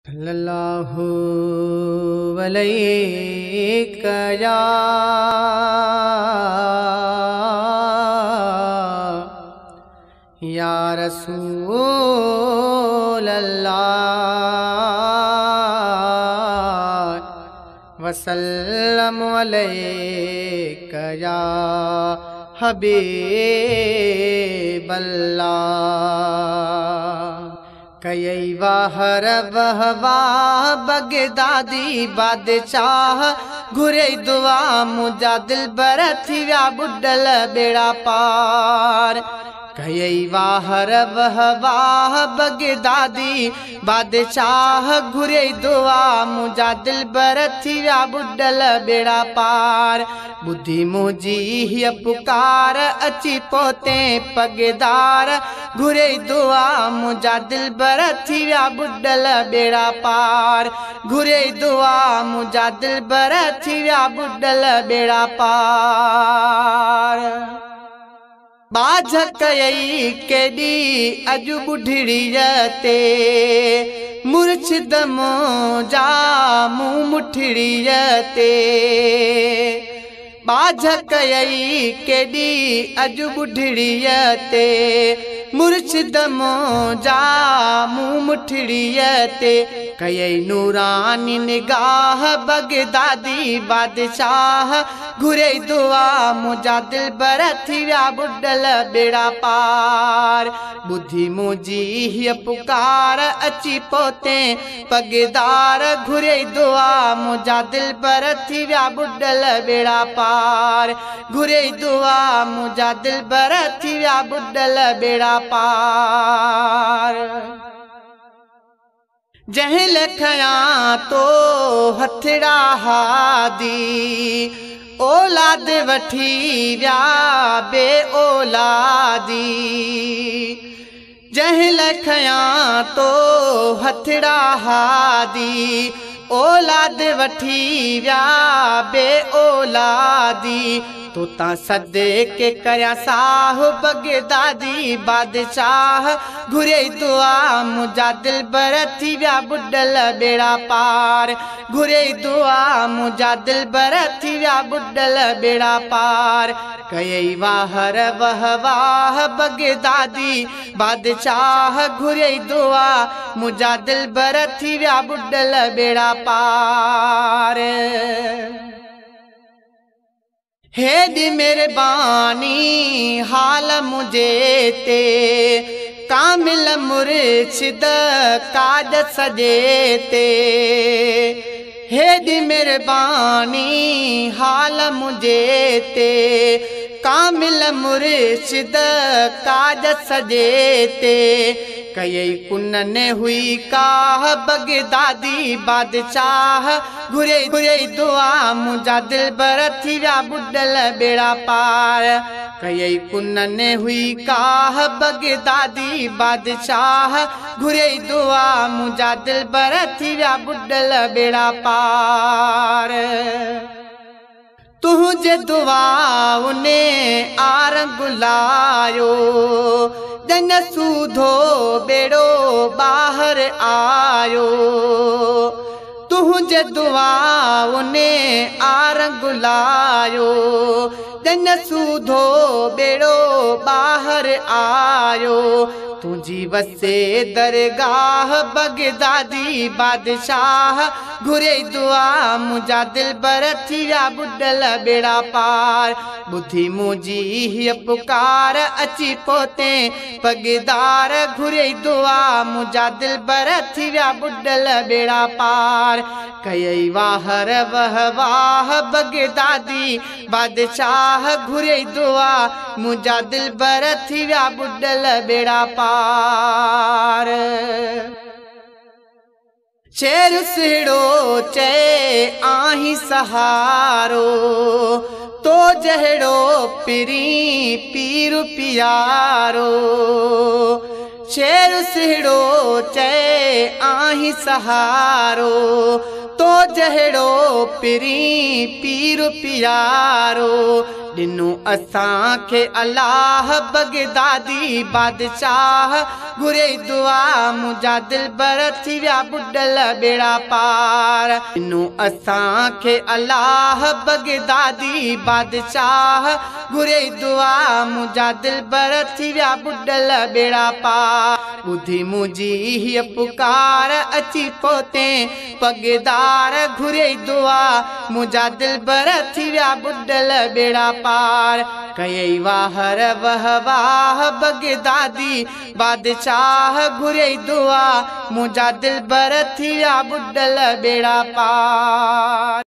सल्लल्लाहु अलैहि या रसूल अल्लाह वसल्लम अलैका या हबीब अल्लाह। कई वाहर वहवा बगदादी बादशाह घुरे दुआ मुझा दिल बर थी व्या बुडल बेड़ा पार। कई वाहर वहवा बगदादी बादशाह घुरे दुआ मुझा दिल बर थी व्या बुडल बेड़ा पार। बुद्धि मुझी हिय पुकार अची पोते पगदार घुरे दुआ मुझा दिल बर थी व्या बुडल बेड़ा पार। घुरे दुआ मुझा दिल बर थी व्या बुडल बेड़ा पार। बाझ कई केडी अजु बुढ़ड़ीअ ते मुर्शिद मोजा मुँह मुठड़ीअ ते। बाझ कई केडी अजु बुढ़ड़ीअ ते मुर्शिद मोजा मुँह मुठड़ीअ ते। कई नूरानी निगाह बगदादी बादशाह घुरे दुआ मुझा दिल बर थी व्या बुडल बेड़ा पार। बुद्धि मुझी हिय पुकार अची पोते पगदार घुरे दुआ मुझा दिल बर थी व्या बुडल बेड़ा पार। घुरे दुआ मुझा दिल बर थी व्या बुडल बेड़ा पार। जह लखया तो हथड़ा हादी औलाद वठी व्या बे औलादी। जह लखया तो हथड़ा हादी औलाद वठी व्या बे औलादी। तो ता सदे के करया साह बगदादी बादशाह घुरे दुआ मुझा दिल बर थी व्या बुडल बेड़ा पार। घुरे दुआ मुझा दिल बर थी व्या बुडल बेड़ा पार। कई वाहर वहवाह बगदादी बादशाह घुरे दुआ मुझा दिल बर थी व्या बुडल बेड़ा पार। हेदी मेहरबानी हाल मुझे ते कामिल मुर्शिद काज सजे ते। हेदी मेहरबानी हाल मुझे ते कामिल मुर्शिद काज सजे ते। कई कुनन हुई काह बगदादी बादशाह घुरे घुरे दुआ मुझा दिल बर थी व्या बुडल बेड़ा पार। कई कुनन हुई काह बगदादी बादशाह घुरे दुआ मुझा दिल बर थी व्या बुडल बेड़ा पार। तुझे दुआ उने आरंग लायो जन सूधो बेड़ो बाहर आयो। तुझे दुआ उने आरंग लायो जन सूधो बेड़ो बाहर आयो। तुझी वसे दरगाह बगदादी बादशाह घुरे दुआ मुझा दिल बर थी व्या बुडल बेड़ा पार। बुद्धि मुझी हिय पुकार अची पोते पगदार घुरे दुआ मुझा दिल बर थी व्या बुडल बेड़ा पार। कई वाहर वहवाह बगदादी बादशाह घुरे दुआ मुझा दिल बर थी व्या बुडल बेड़ा पार। शेर सिड़ो चे आही सहारो तो जहड़ो पिरी पीर पियारो। शेर सिड़ो चे आही सहारो तो जहड़ो पिरी पीर पियारो। ॾिनो असांखे अल्लाह बगदादी बादशाह घुरे दुआ मुंहिंजा दिलबर थी विया बुॾल बेड़ा पार। ॾिनो असांखे अल्लाह बगदादी बादशाह घुरे दुआ मुंहिंजा दिलबर थी विया बुॾल बेड़ा पार। ॿुधी मुंहिंजी हीअ पुकार अची पहुते पगदार घुरे दुआ मुंहिंजा दिलबर थी विया बुॾल बेड़ा पार। कयई वाहर वह वाह बगदादी बादशाह घुरे दुआ मुंहिंजा दिलबर थी विया बुॾल बेड़ा पार।